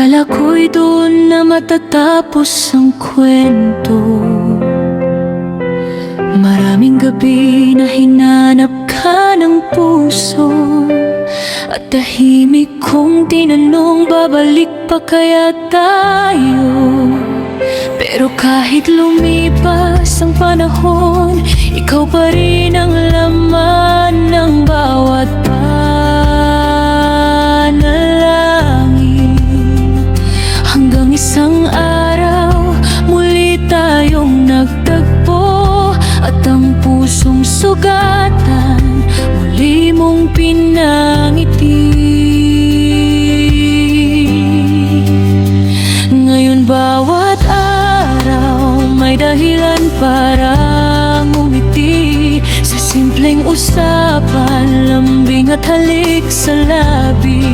Akala ko'y doon na matatapos ang kwento. Maraming gabi na hinanap ka ng puso, at tahimik kong tinanong, babalik pa kaya tayo? Pero kahit lumipas ang panahon, ikaw pa rin ang laman ng bawat panalangin. Hanggang isang araw, muli tayong nagtagpo, at ang pusong sugatan muli mong pinangiti. Ngayon bawat araw may dahilan para ngumiti, sa simpleng usapan, lambing at halik sa labi.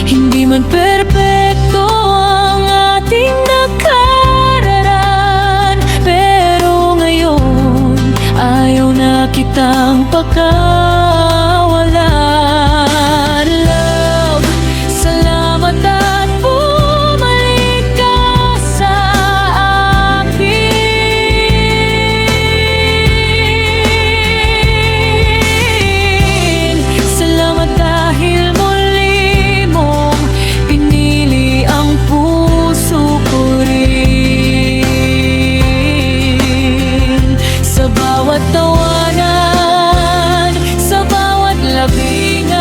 Hindi man perpekto ang ating nakararaan, pero ngayon ayaw na kitang pakawalan. Love, salamat at bumalik ka sa akin. Salamat dahil muli mong pinili ang puso ko rin. Sa bawat tawanan, sa bawat labingan,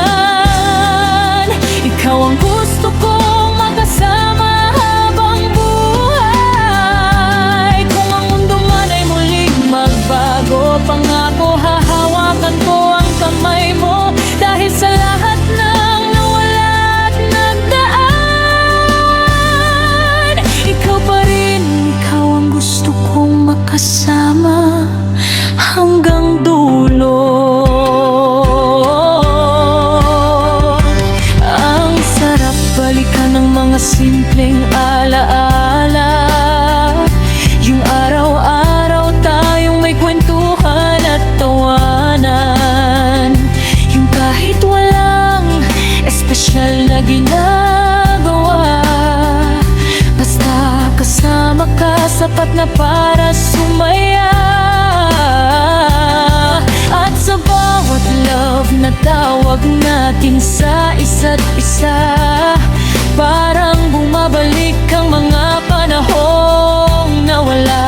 ikaw ang gusto kong makasama habang buhay. Kung ang mundo man ay muling magbago, pangako hahawakan ko ang kamay mo, dahil sa lahat ng nawala at nagdaan, ikaw pa rin, ikaw ang gusto kong makasama hanggang dulo. Ang sarap balikan ng mga simpleng alaala, yung araw-araw tayong may kwentuhan at tawanan, yung kahit walang espesyal na ginagawa, basta kasama ka sapat na para sumaya. At sa bawat love na tawag natin sa isa't isa, parang bumabalik ang mga panahong nawala.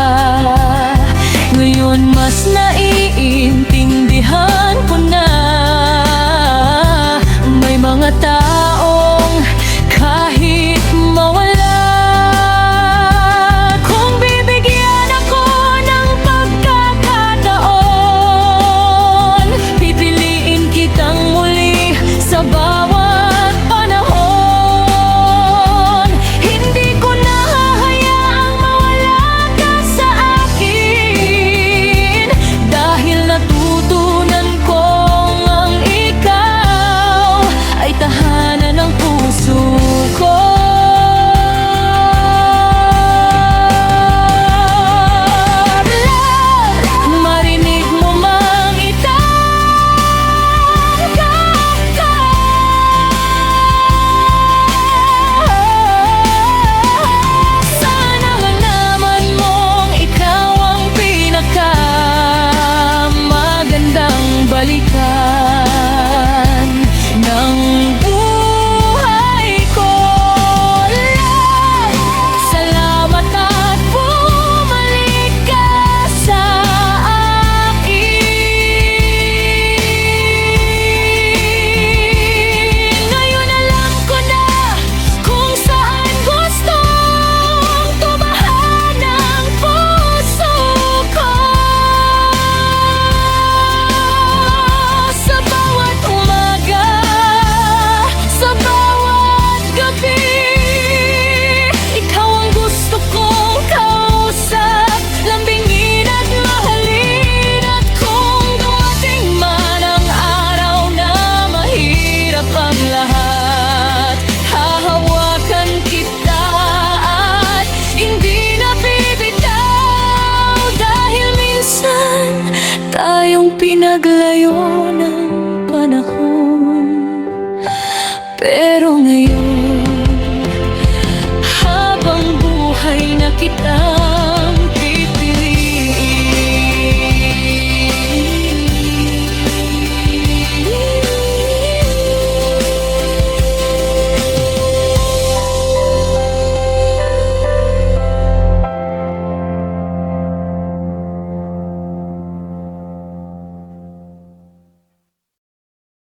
Ngayon mas naiintindihan ko na, may mga taong kahit mawala, kung bibigyan ako ng pagkakataon, pipiliin kitang muli sa bawat panahon. Hindi ko na hahayaang mawala ka sa akin, dahil natutunan kong ang ikaw ay tahanan ng puso ko. Love, marinig mo mang itang kanta, sana malaman mong ikaw ang pinakamagandang balikan ng buhay ko. Love, salamat at bumalik ka sa akin. Ngayon alam ko na kung saan gustong tumahan ang puso ko. Sa bawat umaga, sa bawat gabi, ikaw ang gusto kong kausap, lambingin at mahalin. At kung dumating man ang araw na mahirap ang lahat, hahawakan kita at hindi na bibitaw, dahil minsan tayong pinaglayo ng panahon, pero ngayon kita.